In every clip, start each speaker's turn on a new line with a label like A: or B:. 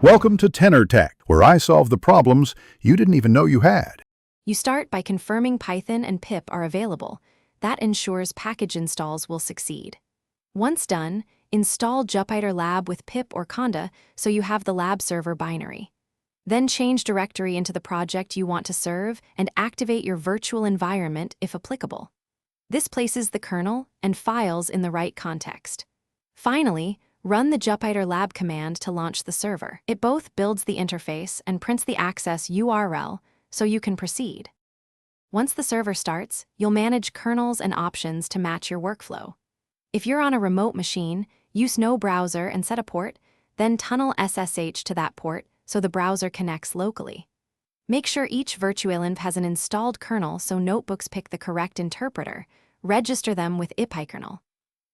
A: Welcome to Tenor Tech, where I solve the problems you didn't even know you had.
B: You start by confirming Python and pip are available. That ensures package installs will succeed. Once done, install Jupyter Lab with pip or conda so you have the lab server binary. Then change directory into the project you want to serve and activate your virtual environment if applicable. This places the kernel and files in the right context. Finally, run the Jupyter Lab command to launch the server. It both builds the interface and prints the access URL so you can proceed. Once the server starts, you'll manage kernels and options to match your workflow. If you're on a remote machine, use no browser and set a port, then tunnel SSH to that port so the browser connects locally. Make sure each virtualenv has an installed kernel so notebooks pick the correct interpreter. Register them with ipykernel.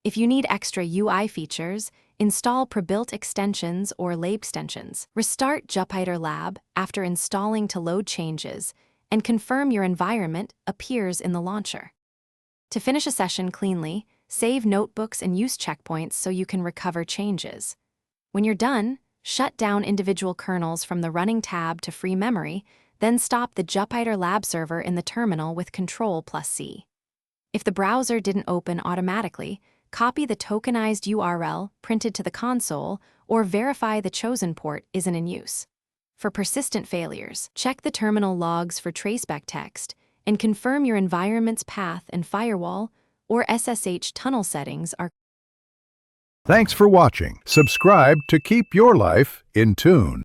B: If you need extra UI features, install pre-built extensions or lab extensions. Restart Jupyter Lab after installing to load changes, and confirm your environment appears in the launcher. To finish a session cleanly, save notebooks and use checkpoints so you can recover changes. When you're done, shut down individual kernels from the running tab to free memory, then stop the Jupyter Lab server in the terminal with Ctrl+C. If the browser didn't open automatically, copy the tokenized URL printed to the console or verify the chosen port isn't in use. For persistent failures, check the terminal logs for traceback text and confirm your environment's path and firewall or SSH tunnel settings are.
A: Thanks for watching. Subscribe to keep your life in tune.